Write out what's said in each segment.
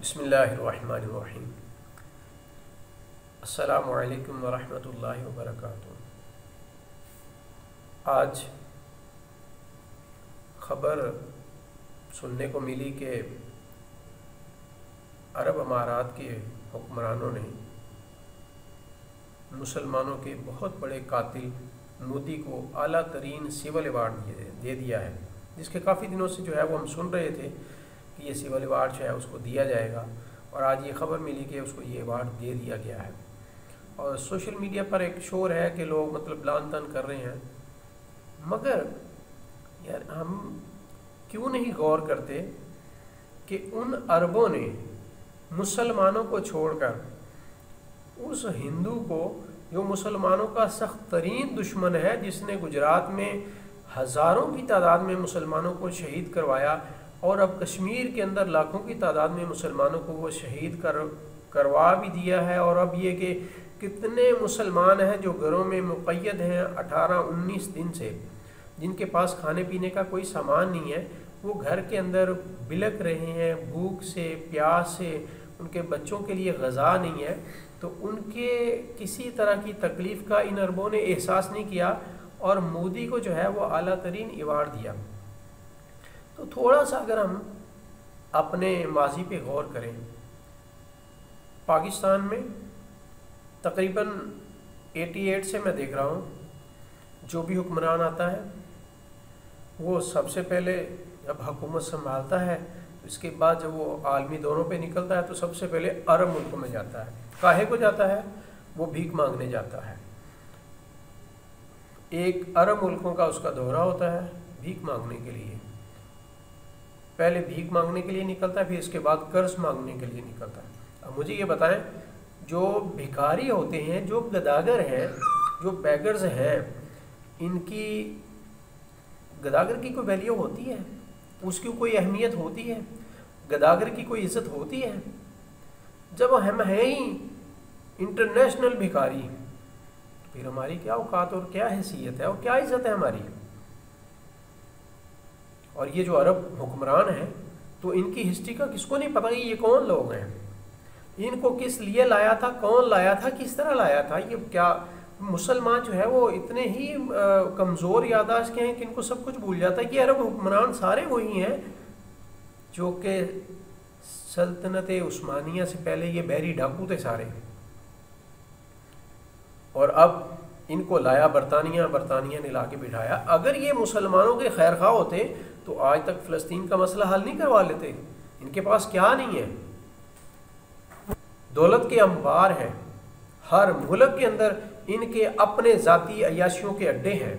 बिस्मिल्लाहिर्रहमानिर्रहीम। अस्सलामु अलैकुम वरहमतुल्लाहि वबरकातुहू। आज ख़बर सुनने को मिली कि अरब अमारात के हुक्मरानों ने मुसलमानों के बहुत बड़े कातिल मोदी को आला तरीन सिविल अवार्ड दे दिया है, जिसके काफ़ी दिनों से जो है वो हम सुन रहे थे कि ये सिविल अवार्ड जो है उसको दिया जाएगा, और आज ये ख़बर मिली कि उसको ये अवार्ड दे दिया गया है। और सोशल मीडिया पर एक शोर है कि लोग मतलब लान तान कर रहे हैं, मगर यार हम क्यों नहीं गौर करते कि उन अरबों ने मुसलमानों को छोड़कर उस हिंदू को, जो मुसलमानों का सख्त तरीन दुश्मन है, जिसने गुजरात में हज़ारों की तादाद में मुसलमानों को शहीद करवाया और अब कश्मीर के अंदर लाखों की तादाद में मुसलमानों को वो शहीद करवा भी दिया है। और अब ये कि कितने मुसलमान हैं जो घरों में मुक़य्यद हैं 18-19 दिन से, जिनके पास खाने पीने का कोई सामान नहीं है, वो घर के अंदर बिलक रहे हैं भूख से, प्यास से, उनके बच्चों के लिए ग़ज़ा नहीं है। तो उनके किसी तरह की तकलीफ़ का इन अरबों ने एहसास नहीं किया और मोदी को जो है वो आला तरीन अवार्ड दिया। तो थोड़ा सा अगर हम अपने माजी पे गौर करें, पाकिस्तान में तकरीबन 88 से मैं देख रहा हूँ जो भी हुक्मरान आता है वो सबसे पहले जब हुकूमत संभालता है, तो इसके बाद जब वो आलमी दौरों पे निकलता है तो सबसे पहले अरब मुल्कों में जाता है। काहे को जाता है? वो भीख मांगने जाता है। एक अरब मुल्कों का उसका दौरा होता है भीख मांगने के लिए। पहले भीख मांगने के लिए निकलता है, फिर इसके बाद कर्ज मांगने के लिए निकलता है। अब मुझे ये बताएं, जो भिखारी होते हैं, जो गदागर हैं, जो बैगर्स हैं, इनकी गदागर की कोई वैल्यू होती है? उसकी कोई अहमियत होती है? गदागर की कोई इज़्ज़त होती है? जब हम हैं ही इंटरनेशनल भिखारी, फिर हमारी क्या औकात और क्या हैसियत है और क्या इज़्ज़त है हमारी? और ये जो अरब हुक्मरान हैं, तो इनकी हिस्ट्री का किसको नहीं पता कि ये कौन लोग हैं, इनको किस लिए लाया था, कौन लाया था, किस तरह लाया था। ये क्या मुसलमान जो है वो इतने ही कमज़ोर याददाश्त के हैं कि इनको सब कुछ भूल जाता है कि अरब हुक्मरान सारे वही हैं जो कि सल्तनत उस्मानिया से पहले ये बहरी डाकू थे सारे, और अब इनको लाया बरतानिया ने ला के बिठाया। अगर ये मुसलमानों के खैर खा होते तो आज तक फ़लस्तीन का मसला हल नहीं करवा लेते। इनके पास क्या नहीं है? दौलत के अंबार हैं, हर मुल्क के अंदर इनके अपने ज़ाती अयाशियों के अड्डे हैं,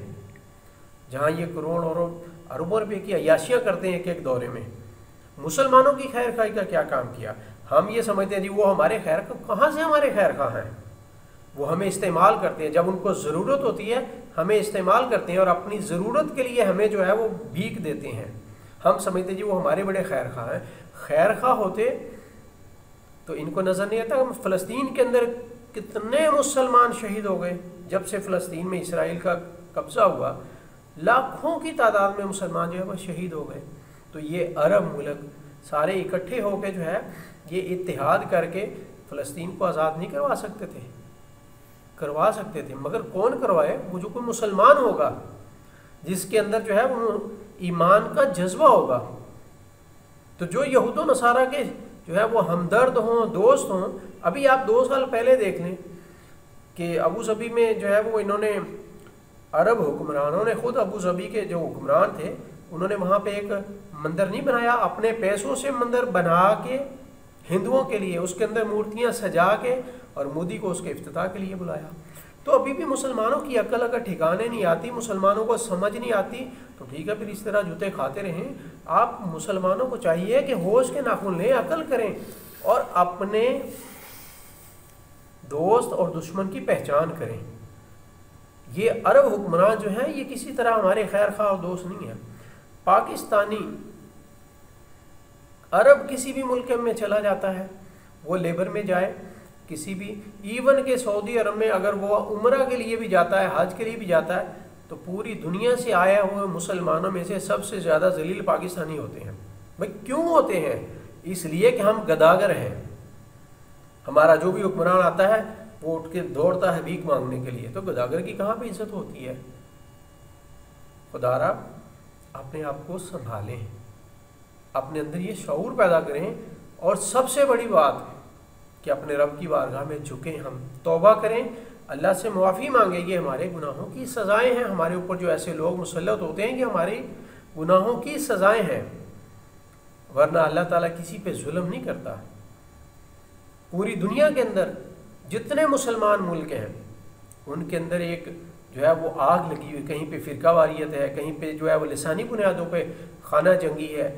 जहाँ ये करोड़ और अरबों रुपये की अयाशियाँ करते हैं एक एक दौरे में। मुसलमानों की खैर खाई का क्या काम किया? हम ये समझते हैं जी वो हमारे खैर खा, कहाँ से हमारे खैर खा हैं? वो हमें इस्तेमाल करते हैं, जब उनको ज़रूरत होती है हमें इस्तेमाल करते हैं और अपनी ज़रूरत के लिए हमें जो है वो भीख देते हैं। हम समझते हैं जी वो हमारे बड़े खैर खा हैं। खैर खा होते तो इनको नज़र नहीं आता फ़लस्तीन के अंदर कितने मुसलमान शहीद हो गए। जब से फ़लस्तीन में इसराइल का कब्ज़ा हुआ, लाखों की तादाद में मुसलमान जो है वह शहीद हो गए। तो ये अरब मुल्क सारे इकट्ठे होकर जो है ये इत्तेहाद करके फ़लस्तीन को आज़ाद नहीं करवा सकते थे? करवा सकते थे, मगर कौन करवाए? वो जो कोई मुसलमान होगा जिसके अंदर जो है वो ईमान का जज्बा होगा। तो जो यहूद व नसारा के जो है वो हमदर्द हों, दोस्त हों। अभी आप 2 साल पहले देख लें कि अबू धाबी में जो है वो इन्होंने, अरब हुक्मरानों ने, खुद अबू धाबी के जो हुक्मरान थे उन्होंने वहाँ पे एक मंदिर नहीं बनाया, अपने पैसों से मंदिर बना के हिंदुओं के लिए, उसके अंदर मूर्तियाँ सजा के, और मोदी को उसके इफ्तिताह के लिए बुलाया। तो अभी भी मुसलमानों की अकल अगर ठिकाने नहीं आती, मुसलमानों को समझ नहीं आती, तो ठीक है फिर इस तरह जूते खाते रहें। आप मुसलमानों को चाहिए कि होश के नाखून लें, अकल करें और अपने दोस्त और दुश्मन की पहचान करें। ये अरब हुक्मरान जो हैं ये किसी तरह हमारे खैर खा और दोस्त नहीं है। पाकिस्तानी अरब किसी भी मुल्क में चला जाता है, वो लेबर में जाए, किसी भी, इवन के सऊदी अरब में अगर वो उम्रा के लिए भी जाता है, हज के लिए भी जाता है, तो पूरी दुनिया से आए हुए मुसलमानों में से सबसे ज़्यादा जलील पाकिस्तानी होते हैं। भाई क्यों होते हैं? इसलिए कि हम गदागर हैं। हमारा जो भी हुक्मरान आता है वो उठ के दौड़ता है भीख मांगने के लिए, तो गदागर की कहाँ पे इज्जत होती है। खुदारा अपने आप को संभालें, अपने अंदर ये शऊर पैदा करें, और सबसे बड़ी बात कि अपने रब की बारगाह में झुकें, हम तौबा करें, अल्लाह से मुआफ़ी मांगे। ये हमारे गुनाहों की सज़ाएं हैं, हमारे ऊपर जो ऐसे लोग मुसल्लत होते हैं कि हमारे गुनाहों की सज़ाएं हैं, वरना अल्लाह ताला किसी पे जुल्म नहीं करता। पूरी दुनिया के अंदर जितने मुसलमान मुल्क हैं उनके अंदर एक जो है वो आग लगी हुई, कहीं पे फ़िरका वारियत है, कहीं पे जो है वो लिसानी बुनियादों पे खाना जंगी है,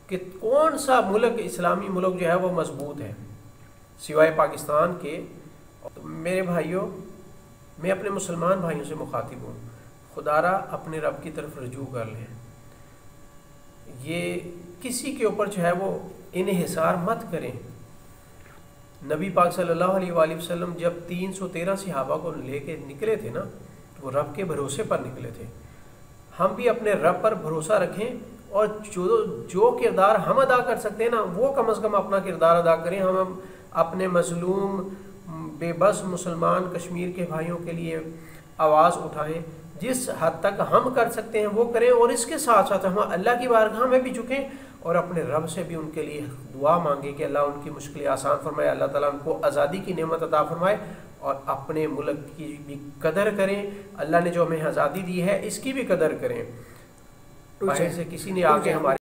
कि कौन सा मुल्क इस्लामी मुल्क जो है वो मजबूत है सिवाय पाकिस्तान के। तो मेरे भाइयों, मैं अपने मुसलमान भाइयों से मुखातिब हूँ, खुदारा अपने रब की तरफ रुजू कर लें। ये किसी के ऊपर जो है वो इन्हिसार मत करें। नबी पाक सल्लल्लाहु अलैहि वसल्लम जब 313 सहाबा को लेके निकले थे ना, तो वो रब के भरोसे पर निकले थे। हम भी अपने रब पर भरोसा रखें, और जो किरदार हम अदा कर सकते हैं ना, वो कम अज़ कम अपना किरदार अदा करें। हम अपने मज़लूम बेबस मुसलमान कश्मीर के भाइयों के लिए आवाज़ उठाएं, जिस हद तक हम कर सकते हैं वो करें, और इसके साथ साथ हम अल्लाह की बारगाह में भी झुकें और अपने रब से भी उनके लिए दुआ मांगे कि अल्लाह उनकी मुश्किलें आसान फरमाए, अल्लाह ताला उनको आज़ादी की नेमत अता फरमाए, और अपने मुल्क की भी कदर करें। अल्लाह ने जो हमें आज़ादी दी है इसकी भी कदर करें। बाहर से किसी ने आके हमारे